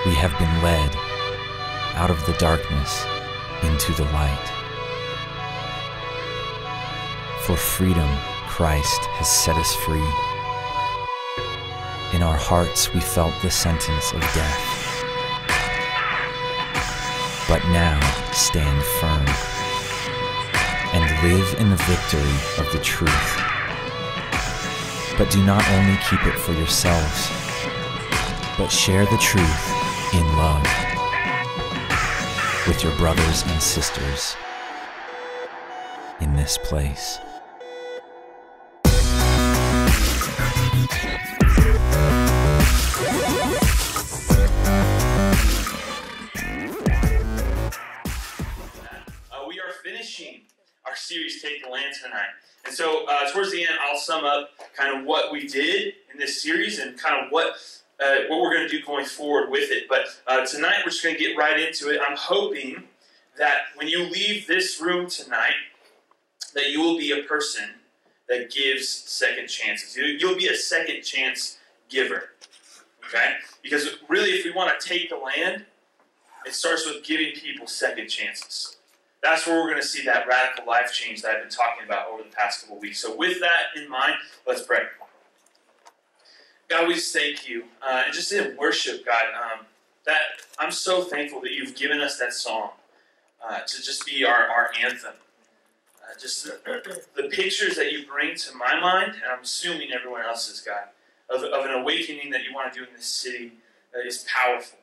We have been led out of the darkness into the light. For freedom, Christ has set us free. In our hearts we felt the sentence of death. But now stand firm and live in the victory of the truth. But do not only keep it for yourselves, but share the truth in love with your brothers and sisters in this place. We are finishing our series, Take the Land, tonight. And so towards the end, I'll sum up kind of what we did in this series and kind of what we're going to do going forward with it. But tonight, we're just going to get right into it. I'm hoping that when you leave this room tonight, that you will be a person that gives second chances. You'll be a second chance giver. Okay? Because really, if we want to take the land, it starts with giving people second chances. That's where we're going to see that radical life change that I've been talking about over the past couple of weeks. So with that in mind, let's pray. God, we just thank you. And just in worship, God, that I'm so thankful that you've given us that song to just be our anthem. Just the pictures that you bring to my mind, and I'm assuming everyone else's, God, of an awakening that you want to do in this city is powerful.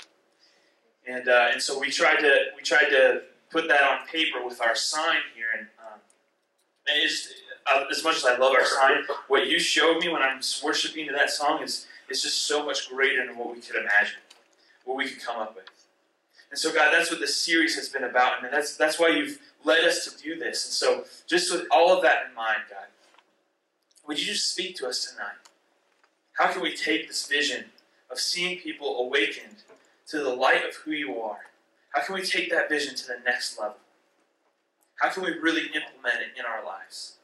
And so we tried to put that on paper with our sign here, and it's, as much as I love our sign, what you showed me when I'm worshiping to that song is just so much greater than what we could imagine, what we could come up with. And so, God, that's what this series has been about, and that's why you've led us to do this. And so, just with all of that in mind, God, would you just speak to us tonight? How can we take this vision of seeing people awakened to the light of who you are? How can we take that vision to the next level? How can we really implement it in our lives?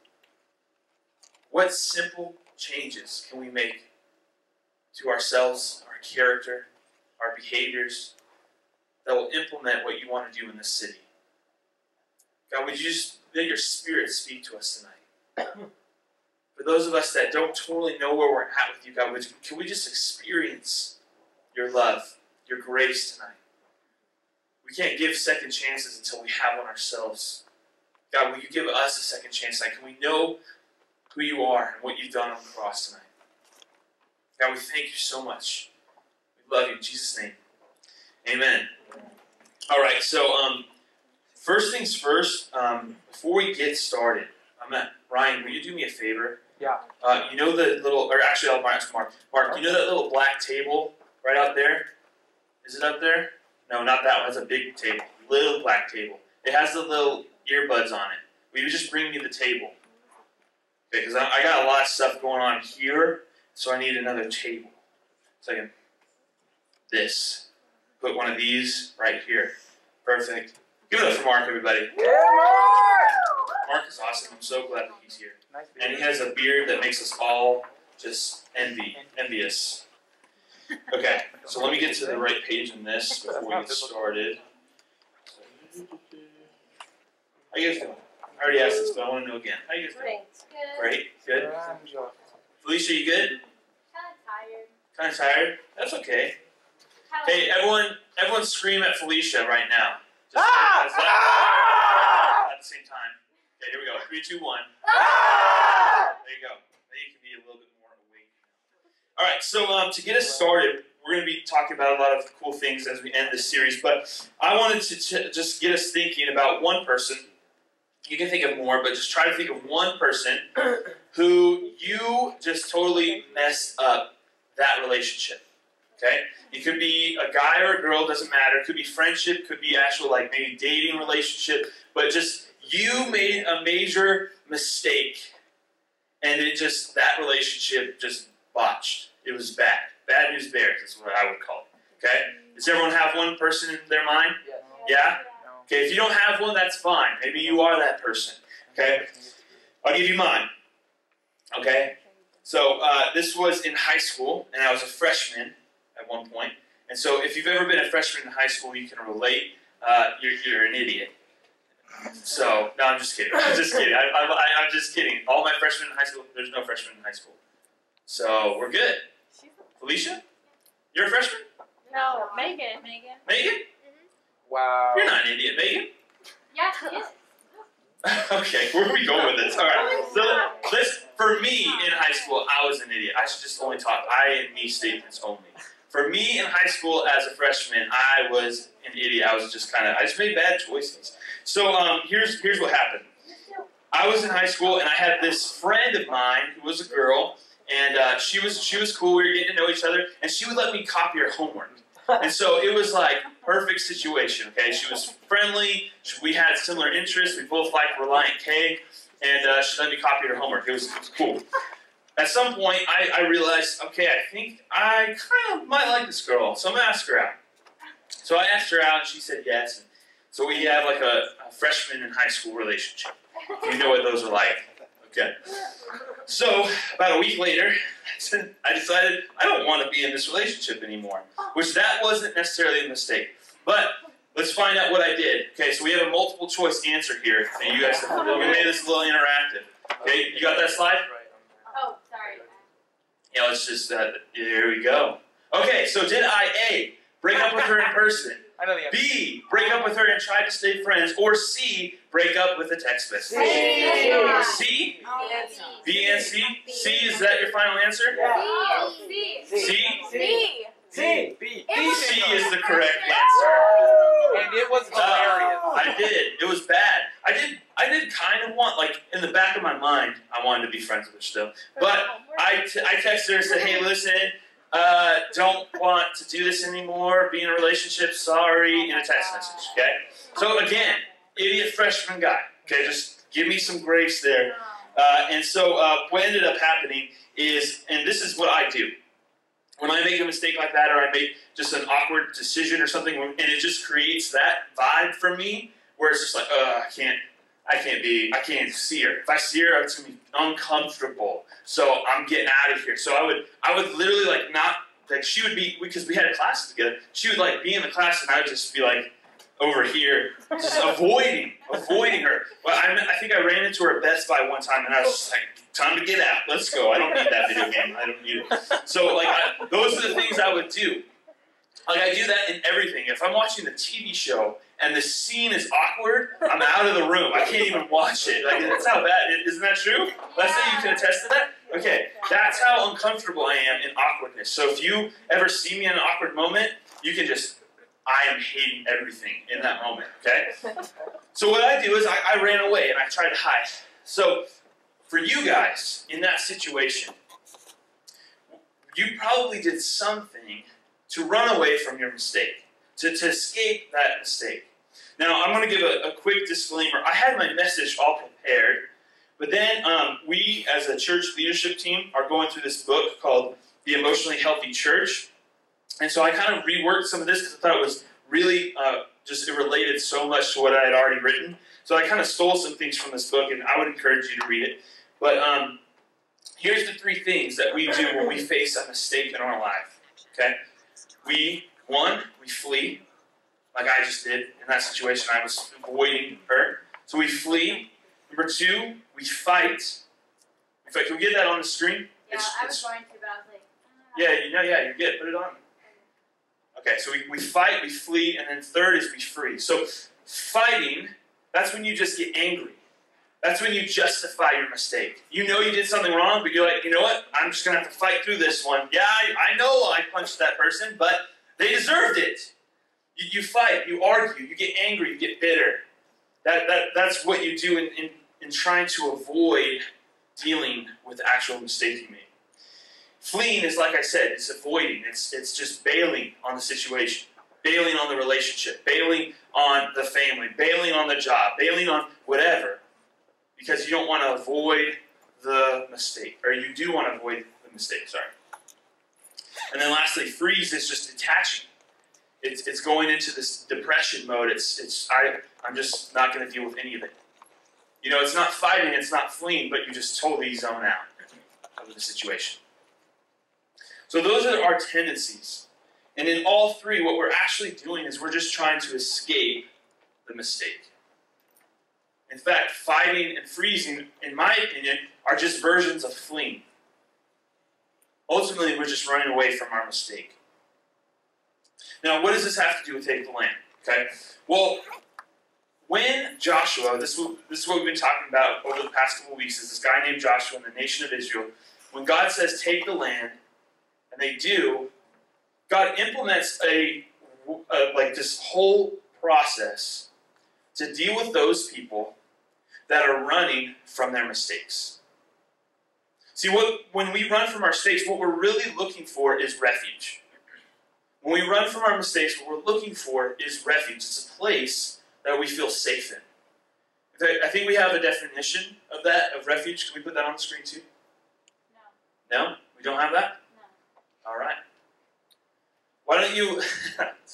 What simple changes can we make to ourselves, our character, our behaviors that will implement what you want to do in this city? God, would you just let your Spirit speak to us tonight? For those of us that don't totally know where we're at with you, God, can we just experience your love, your grace tonight? We can't give second chances until we have one ourselves. God, will you give us a second chance tonight? Can we know who you are and what you've done on the cross tonight? God, we thank you so much. We love you in Jesus' name. Amen. All right, so first things first, before we get started, Ryan, will you do me a favor? Yeah. You know the little, or actually I'll ask Mark. Mark, do you know that little black table right out there? Is it up there? No, not that one. It's a big table. Little black table. It has the little earbuds on it. Will you just bring me the table? Okay, because I got a lot of stuff going on here, so I need another table. So I can, this. Put one of these right here. Perfect. Give it up for Mark, everybody. Yeah, Mark! Mark is awesome. I'm so glad that he's here. Nice And he has a beard that makes us all just envious. Okay, so let me get to the right page in this before we get started. How you guys doing? I already asked this, but I want to know again. How you guys doing? Great. Good. Felicia, you good? Kind of tired? That's okay. Hey, everyone scream at Felicia right now. Just at the same time. Okay, here we go. 3, 2, 1. There you go. Now you can be a little bit more awake. All right, so to get us started, we're going to be talking about a lot of cool things as we end this series, but I wanted to just get us thinking about one person. You can think of more, but just try to think of one person who you just totally messed up that relationship. Okay? It could be a guy or a girl, doesn't matter. It could be friendship, could be actual like maybe dating relationship, but just you made a major mistake and that relationship just botched. It was bad. Bad news bears is what I would call it. Okay? Does everyone have one person in their mind? Yeah? Okay, if you don't have one, that's fine. Maybe you are that person. Okay? I'll give you mine. Okay? So this was in high school, and I was a freshman at one point. And so if you've ever been a freshman in high school, you can relate. You're an idiot. So, no, I'm just kidding. I'm just kidding. I'm just kidding. All my freshmen in high school, there's no freshmen in high school. So, we're good. Felicia? You're a freshman? No, Megan. Megan? Mm-hmm. Wow. You're not an idiot, Megan. Yeah, she is. Okay, where are we going with this? All right. So, for me in high school, I was an idiot. I should just only talk I and me statements only. For me in high school as a freshman, I was an idiot. I just made bad choices. So here's what happened. I was in high school and I had this friend of mine who was a girl, and she was cool. We were getting to know each other, and she would let me copy her homework. And so it was like perfect situation. Okay, she was friendly. We had similar interests. We both liked Reliant K, and she let me copy her homework. It was cool. At some point, I realized, okay, I think I kind of might like this girl, so I'm going to ask her out. So I asked her out, and she said yes. And so we have like a freshman in high school relationship. You know what those are like. Okay. So about a week later, I decided I don't want to be in this relationship anymore, which that wasn't necessarily a mistake. But let's find out what I did. Okay, so we have a multiple choice answer here, and you guys, we made this a little interactive. Okay, you got that slide? Oh, sorry. Yeah, let's just, here we go. Okay, so did I A, break up with her in person? I know the answer. B, break up with her and try to stay friends? Or C, break up with a text message? C? B and C? C, is that your final answer? C? C. B. C is the correct answer. And it was hilarious. I did. It was bad. I did kind of want, like, in the back of my mind, I wanted to be friends with her still. But I texted her and said, hey, listen, don't want to do this anymore, be in a relationship, sorry, in a text message, okay? So again, idiot freshman guy, okay? Just give me some grace there. And so what ended up happening is, and this is what I do, when I make a mistake like that, or I make just an awkward decision or something, and it just creates that vibe for me, where it's just like, I can't see her. If I see her, it's gonna be uncomfortable. So I'm getting out of here. So I would literally she would be, because we had a class together, she would like be in the class and I would just be like over here, just avoiding her. Well, I think I ran into her at Best Buy one time and I was just like, time to get out. Let's go. I don't need that video game. I don't need it. So like, those are the things I would do. Like I do that in everything. If I'm watching the TV show and the scene is awkward, I'm out of the room. I can't even watch it. Like that's how bad. Isn't that true? Let's say you can attest to that. Okay, that's how uncomfortable I am in awkwardness. So if you ever see me in an awkward moment, you can just, I am hating everything in that moment. Okay. So what I do is I ran away and I tried to hide. So for you guys in that situation, you probably did something to run away from your mistake, to escape that mistake. Now, I'm going to give a quick disclaimer. I had my message all prepared, but then we, as a church leadership team, are going through this book called The Emotionally Healthy Church. And so I kind of reworked some of this because I thought it was really it related so much to what I had already written. So I kind of stole some things from this book, and I would encourage you to read it. But here's the 3 things that we do when we face a mistake in our life. Okay? We flee, like I just did in that situation. I was avoiding her. So we flee. Number 2, we fight. In fact, can we get that on the screen? Yeah, I was going to, but I was like, yeah, you're good. Put it on. Okay, so we fight, we flee, and then 3rd is we free. So fighting, that's when you just get angry. That's when you justify your mistake. You know you did something wrong, but you're like, you know what? I'm just going to have to fight through this one. Yeah, I know I punched that person, but they deserved it. You fight, you argue, you get angry, you get bitter. That's what you do in trying to avoid dealing with the actual mistake you made. Fleeing is, like I said, it's avoiding. It's just bailing on the situation, bailing on the relationship, bailing on the family, bailing on the job, bailing on whatever. Because you don't want to avoid the mistake, or you do want to avoid the mistake, sorry. And then lastly, freeze is just detaching. It's going into this depression mode. I'm just not going to deal with any of it. You know, it's not fighting, it's not fleeing, but you just totally zone out of the situation. So those are our tendencies. And in all three, what we're actually doing is we're just trying to escape the mistake. In fact, fighting and freezing, in my opinion, are just versions of fleeing. Ultimately, we're just running away from our mistake. Now, what does this have to do with take the land? Okay. Well, when Joshua, this is what we've been talking about over the past couple of weeks, is this guy named Joshua and the nation of Israel. When God says take the land, and they do, God implements like this whole process to deal with those people that are running from their mistakes. See, when we run from our mistakes, what we're really looking for is refuge. When we run from our mistakes, what we're looking for is refuge. It's a place that we feel safe in. In fact, I think we have a definition of that, of refuge. Can we put that on the screen too? No. No? We don't have that? No. All right. Why don't you,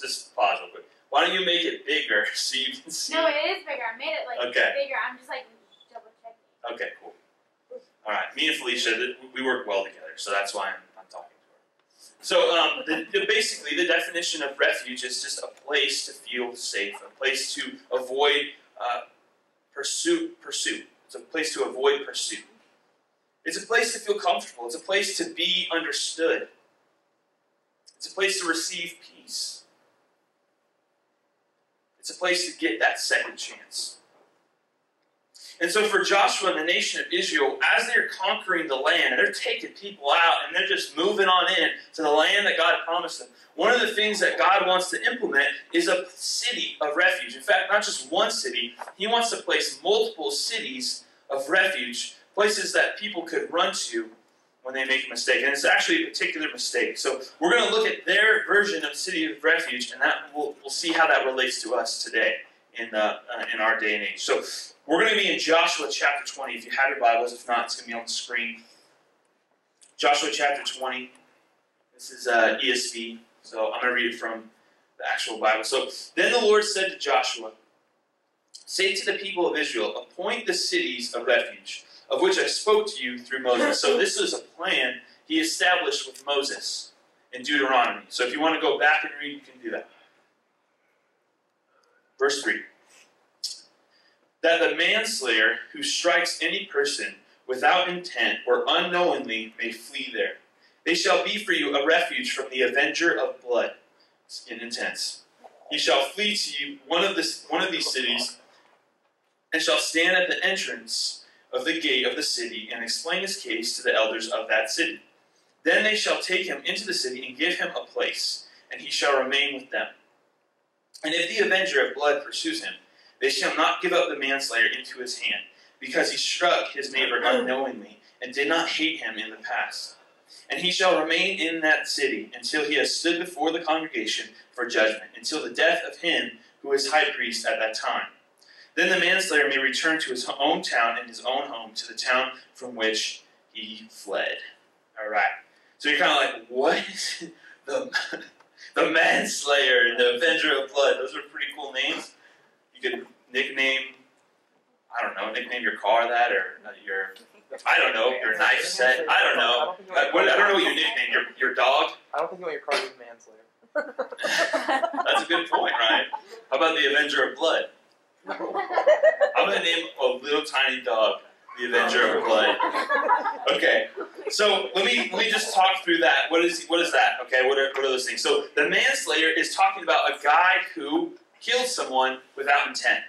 just pause real quick. Why don't you make it bigger so you can see? No, it is bigger. I made it bigger. I'm just double checking. Okay, cool. All right. Me and Felicia, we work well together, so that's why I'm talking to her. So basically, the definition of refuge is just a place to feel safe, a place to avoid pursuit. It's a place to avoid pursuit. It's a place to feel comfortable. It's a place to be understood. It's a place to receive peace. It's a place to get that second chance. And so for Joshua and the nation of Israel, as they're conquering the land, and they're taking people out, and they're just moving on in to the land that God promised them, one of the things that God wants to implement is a city of refuge. In fact, not just one city. He wants to place multiple cities of refuge, places that people could run to when they make a mistake. And it's actually a particular mistake. So we're going to look at their version of city of refuge, and that we'll see how that relates to us today in our day and age. So we're going to be in Joshua chapter 20. If you have your Bibles, if not, it's going to be on the screen. Joshua chapter 20. This is ESV, so I'm going to read it from the actual Bible. So, then the Lord said to Joshua, "Say to the people of Israel, appoint the cities of refuge, of which I spoke to you through Moses." So this is a plan he established with Moses in Deuteronomy. So if you want to go back and read, you can do that. Verse 3. "That the manslayer who strikes any person without intent or unknowingly may flee there. They shall be for you a refuge from the avenger of blood." It's intense. "He shall flee to you one of these cities and shall stand at the entrance of the gate of the city and explain his case to the elders of that city. Then they shall take him into the city and give him a place, and he shall remain with them. And if the avenger of blood pursues him, they shall not give up the manslayer into his hand, because he struck his neighbor unknowingly and did not hate him in the past. And he shall remain in that city until he has stood before the congregation for judgment, until the death of him who is high priest at that time. Then the manslayer may return to his own town and his own home, to the town from which he fled." All right. So you're kind of like, what is the manslayer and the avenger of blood? Those are pretty cool names. You could nickname your car that, or your knife set. I don't know. I don't know what you nickname your dog. I don't think you want your car to be manslayer. That's a good point, Ryan. How about the avenger of blood? I'm going to name a little tiny dog the avenger of blood. Okay, so let me just talk through that. What is that? Okay, what are those things? So the manslayer is talking about a guy who killed someone without intent.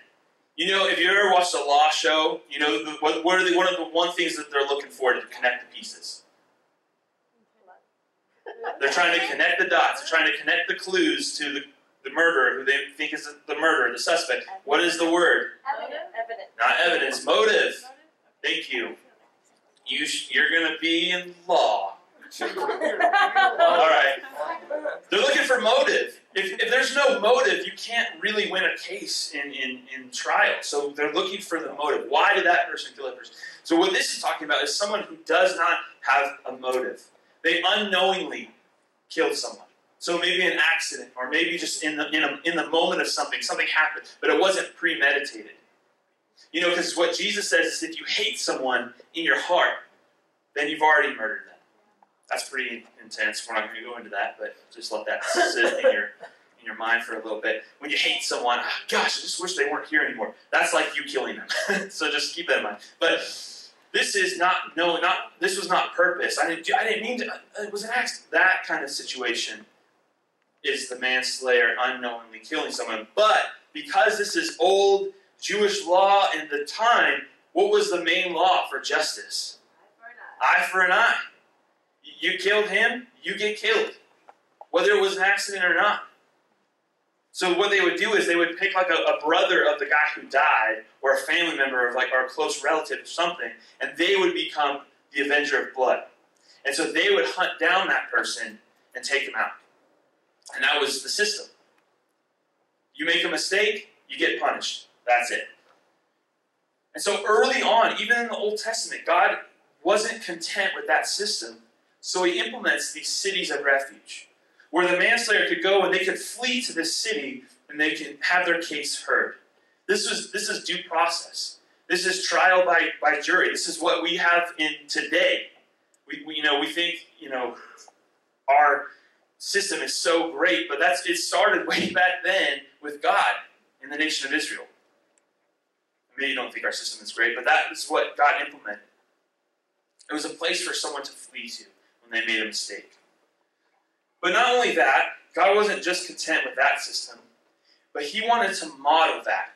You know, if you ever watched a law show, you know what are one of the one things that they're looking for to connect the pieces? They're trying to connect the dots. They're trying to connect the clues to the murderer, who they think is the murderer, the suspect. What is the word? Evidence. Not evidence. Motive. Thank you. You're going to be in law. All right. They're looking for motive. If there's no motive, you can't really win a case in trial. So they're looking for the motive. Why did that person kill that person? So what this is talking about is someone who does not have a motive. They unknowingly killed someone. So maybe an accident, or maybe just in the moment of something happened, but it wasn't premeditated. You know, because what Jesus says is if you hate someone in your heart, then you've already murdered them. That's pretty intense. We're not going to go into that, but just let that sit in your mind for a little bit. When you hate someone, oh, gosh, I just wish they weren't here anymore. That's like you killing them. So just keep that in mind. But this is this was not purpose. I didn't mean to. It was an accident. That kind of situation is the manslayer unknowingly killing someone. But because this is old Jewish law in the time, what was the main law for justice? Eye for an eye. You killed him, you get killed, whether it was an accident or not. So what they would do is they would pick like a brother of the guy who died, or a family member of or a close relative or something, and they would become the avenger of blood. And so they would hunt down that person and take him out. And that was the system. You make a mistake, you get punished. That's it. And so early on, even in the Old Testament, God wasn't content with that system. So he implements these cities of refuge, where the manslayer could go and they could flee to this city and they can have their case heard. This is due process. This is trial by jury. This is what we have in today. We think our system is so great, but it started way back then with God in the nation of Israel. Maybe you don't think our system is great, but that is what God implemented. It was a place for someone to flee to when they made a mistake. But not only that, God wasn't just content with that system, but he wanted to model that.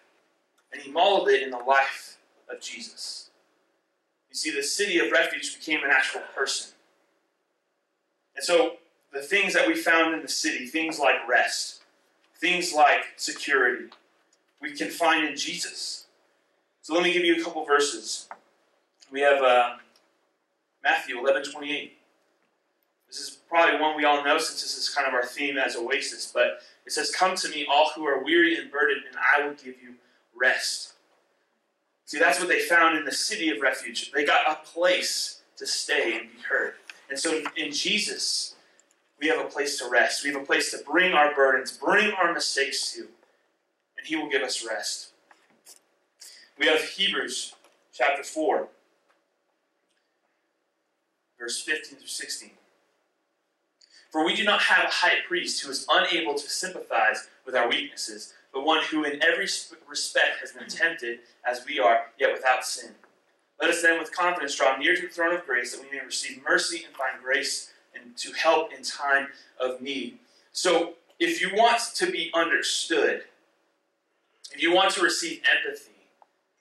And he modeled it in the life of Jesus. You see, the city of refuge became an actual person. And so the things that we found in the city, things like rest, things like security, we can find in Jesus. So let me give you a couple verses. We have Matthew 11:28. This is probably one we all know since this is kind of our theme as Oasis, but it says, "Come to me, all who are weary and burdened, and I will give you rest." See, that's what they found in the city of refuge. They got a place to stay and be heard. And so in Jesus, we have a place to rest. We have a place to bring our burdens, bring our mistakes to, and he will give us rest. We have Hebrews chapter 4, verse 15 through 16. "For we do not have a high priest who is unable to sympathize with our weaknesses, but one who in every respect has been tempted as we are, yet without sin. Let us then with confidence draw near to the throne of grace, that we may receive mercy and find grace and to help in time of need." So if you want to be understood, if you want to receive empathy,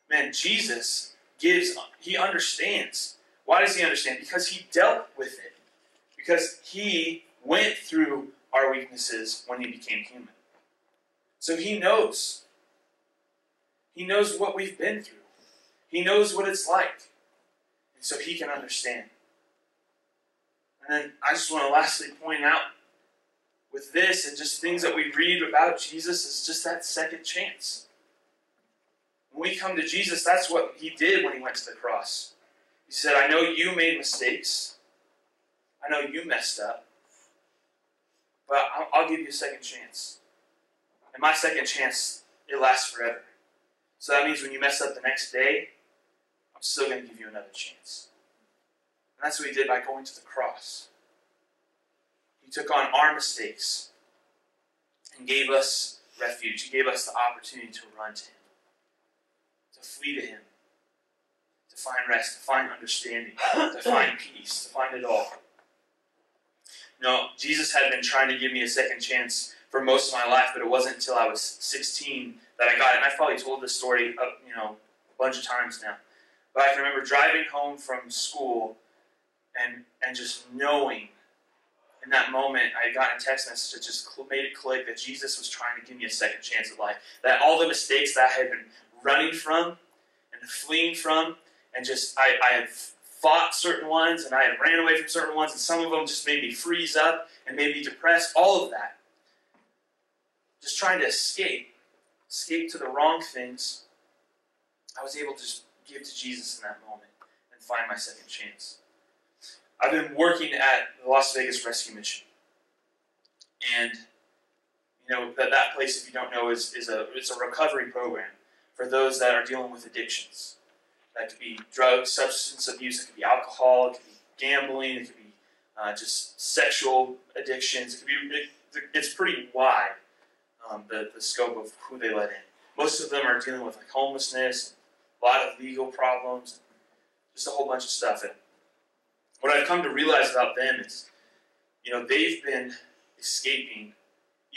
man, Jesus he understands. Why does he understand? Because he dealt with it. Because he went through our weaknesses when he became human. So he knows. He knows what we've been through. He knows what it's like. And so he can understand. And then I just want to lastly point out with this and just things that we read about Jesus is just that second chance. When we come to Jesus, that's what he did when he went to the cross. He said, "I know you made mistakes. I know you messed up. But I'll give you a second chance. And my second chance, it lasts forever. So that means when you mess up the next day, I'm still going to give you another chance." And that's what he did by going to the cross. He took on our mistakes and gave us refuge. He gave us the opportunity to run to him, to flee to him, to find rest, to find understanding, to find peace, to find it all. Jesus had been trying to give me a second chance for most of my life, but it wasn't until I was 16 that I got it. And I've probably told this story a bunch of times now. But I can remember driving home from school and just knowing in that moment, I got a text message that just made it click that Jesus was trying to give me a second chance at life. That all the mistakes that I had been running from and fleeing from, and just I had fought certain ones and I had ran away from certain ones, and some of them just made me freeze up and made me depressed, all of that. Just trying to escape to the wrong things. I was able to just give to Jesus in that moment and find my second chance. I've been working at the Las Vegas Rescue Mission. And that place, if you don't know, it's a recovery program for those that are dealing with addictions. That could be drugs, substance abuse, it could be alcohol, it could be gambling, it could be just sexual addictions. It's pretty wide, the scope of who they let in. Most of them are dealing with like homelessness, a lot of legal problems, just a whole bunch of stuff. And what I've come to realize about them is, they've been escaping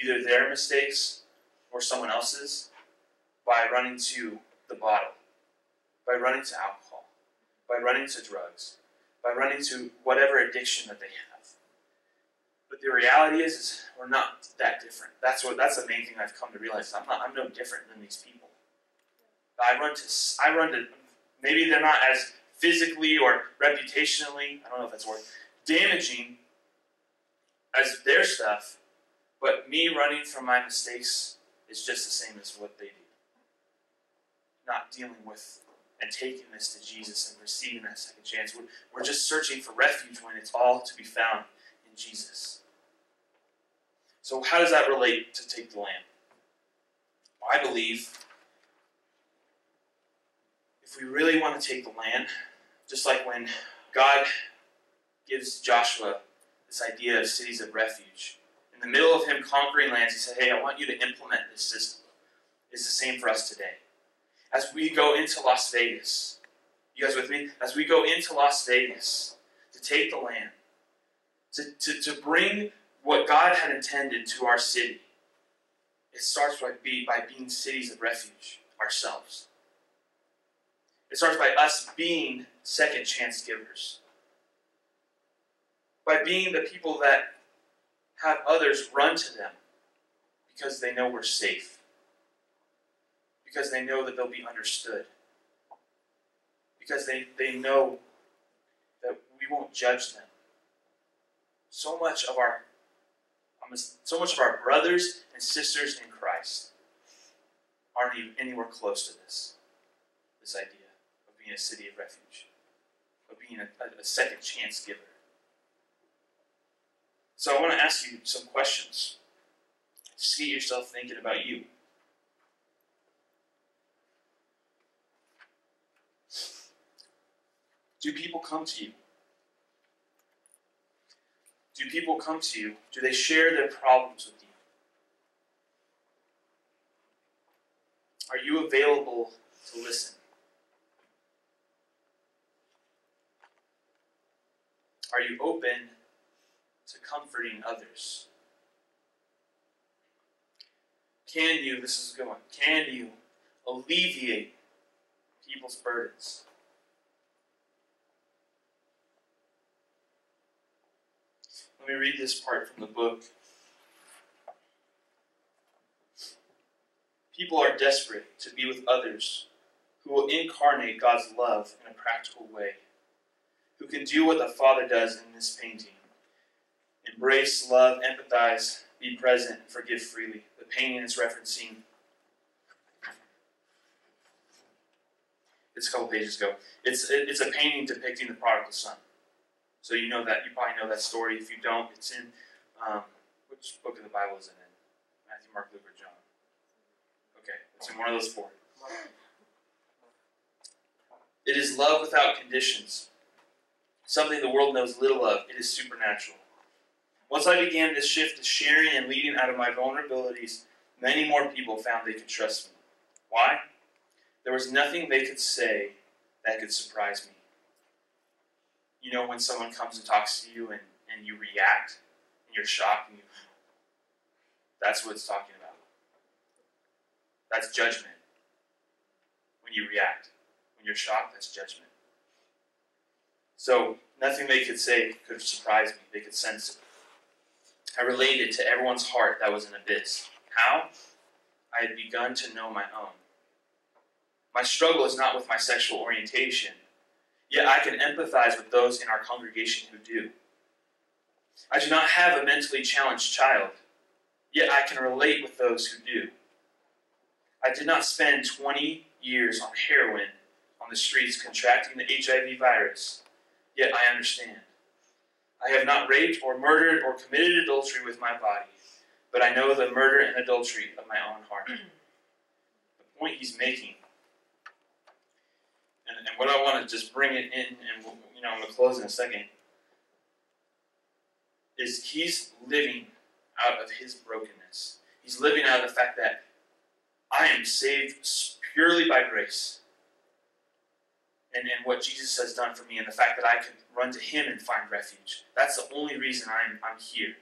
either their mistakes or someone else's by running to the bottle, by running to alcohol, by running to drugs, by running to whatever addiction that they have. But the reality is we're not that different. That's the main thing I've come to realize. I'm no different than these people. I run to maybe they're not as physically or reputationally, I don't know if that's a word, damaging as their stuff, but me running from my mistakes is just the same as what they do. Not dealing with and taking this to Jesus and receiving that second chance. We're just searching for refuge when it's all to be found in Jesus. So how does that relate to take the land? Well, I believe if we really want to take the land, just like when God gives Joshua this idea of cities of refuge, in the middle of him conquering lands, he said, hey, I want you to implement this system. It's the same for us today. As we go into Las Vegas, you guys with me? As we go into Las Vegas to take the land, to bring what God had intended to our city, it starts by being cities of refuge ourselves. It starts by us being second chance givers. By being the people that have others run to them because they know we're safe. Because they know that they'll be understood. Because they know that we won't judge them. So much of our brothers and sisters in Christ aren't even anywhere close to this idea of being a city of refuge, of being a second chance giver. So I want to ask you some questions. Just get yourself thinking about you. Do people come to you? Do people come to you? Do they share their problems with you? Are you available to listen? Are you open to comforting others? Can you, this is a good one, can you alleviate people's burdens? Let me read this part from the book. People are desperate to be with others who will incarnate God's love in a practical way, who can do what the Father does in this painting. Embrace, love, empathize, be present, and forgive freely. The painting is referencing, it's a couple pages ago. It's a painting depicting the prodigal son. So you probably know that story. If you don't, it's in, which book of the Bible is it in? Matthew, Mark, Luke, or John? Okay, it's in one of those four. It is love without conditions. Something the world knows little of. It is supernatural. Once I began this shift to sharing and leading out of my vulnerabilities, many more people found they could trust me. Why? There was nothing they could say that could surprise me. You know when someone comes and talks to you and you react and you're shocked, that's what it's talking about. That's judgment. When you react. When you're shocked, that's judgment. So nothing they could say could surprise me. They could sense it. I related to everyone's heart that was an abyss. How? I had begun to know my own. My struggle is not with my sexual orientation, yet I can empathize with those in our congregation who do. I do not have a mentally challenged child, yet I can relate with those who do. I did not spend 20 years on heroin on the streets contracting the HIV virus, yet I understand. I have not raped or murdered or committed adultery with my body, but I know the murder and adultery of my own heart. The point he's making, and what I want to just bring it in, and I'm going to close in a second. is he's living out of his brokenness. He's living out of the fact that I am saved purely by grace and what Jesus has done for me, and the fact that I can run to him and find refuge. That's the only reason I'm here.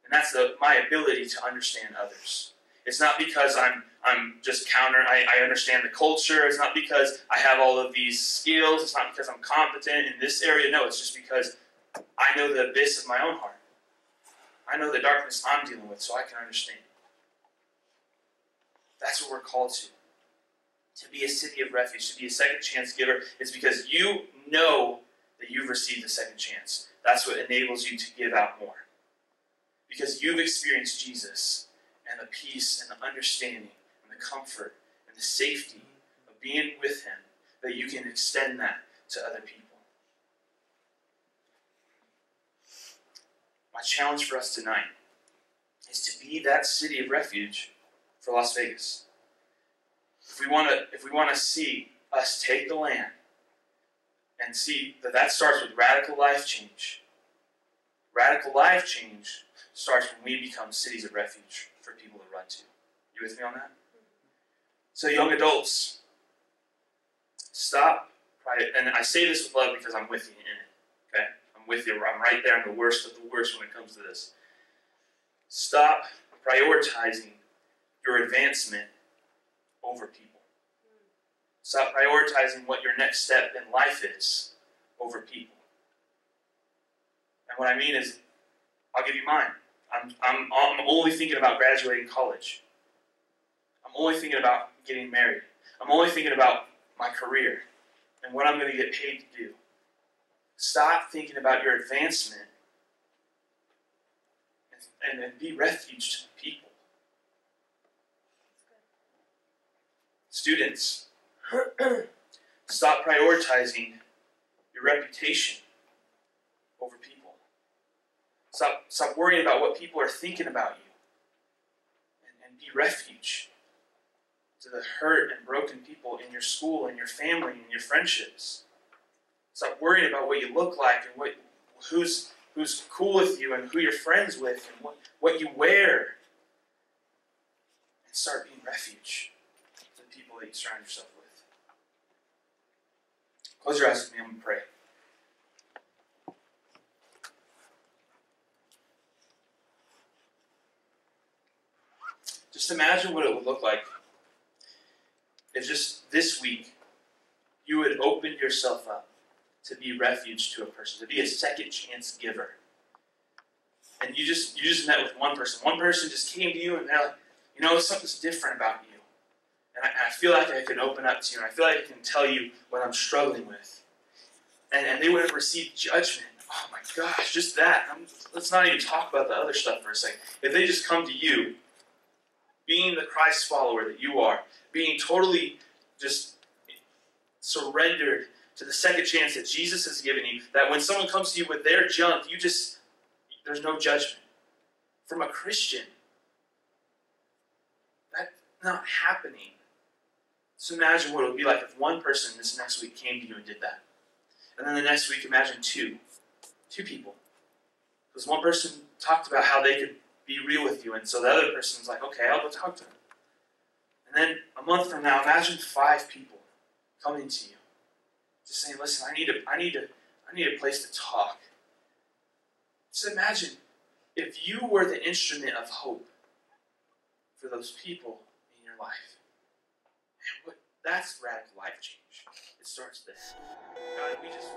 And that's my ability to understand others. It's not because I'm just I understand the culture. It's not because I have all of these skills. It's not because I'm competent in this area. No, it's just because I know the abyss of my own heart. I know the darkness I'm dealing with, so I can understand. That's what we're called to. To be a city of refuge, to be a second chance giver. It's because you know that you've received a second chance. That's what enables you to give out more. Because you've experienced Jesus and the peace and the understanding and the comfort and the safety of being with him, that you can extend that to other people. My challenge for us tonight is to be that city of refuge for Las Vegas. If we want to see us take the land and see that starts with radical life change. Radical life change starts when we become cities of refuge for people to run to. You with me on that? So young adults, stop. And I say this with love because I'm with you in it. Okay? I'm with you. I'm right there. I'm the worst of the worst when it comes to this. Stop prioritizing your advancement over people. Stop prioritizing what your next step in life is over people. And what I mean is, I'll give you mine. I'm only thinking about graduating college. I'm only thinking about getting married. I'm only thinking about my career and what I'm going to get paid to do. Stop thinking about your advancement and be refuge to the people. Students, stop prioritizing your reputation over people. Stop worrying about what people are thinking about you. And be refuge to the hurt and broken people in your school and your family and your friendships. Stop worrying about what you look like and who's cool with you and who you're friends with and what you wear. And start being refuge to the people that you surround yourself with. Close your eyes with me. I'm going to pray. Just imagine what it would look like if just this week you would open yourself up to be refuge to a person, to be a second chance giver. And you just met with one person. One person just came to you and they're like, something's different about you. And I feel like I can open up to you, and I feel like I can tell you what I'm struggling with. And they wouldn't receive judgment. Oh my gosh, just that. Let's not even talk about the other stuff for a second. If they just come to you, being the Christ follower that you are, being totally just surrendered to the second chance that Jesus has given you, that when someone comes to you with their junk, there's no judgment. From a Christian, that's not happening. So imagine what it would be like if one person this next week came to you and did that. And then the next week, imagine two people. Because one person talked about how they could be real with you, and so the other person's like, okay, I'll go talk to them. And then a month from now, imagine 5 people coming to you, just saying, listen, I need a place to talk. Just imagine if you were the instrument of hope for those people in your life. Man, that's radical life change. It starts there. God, we just...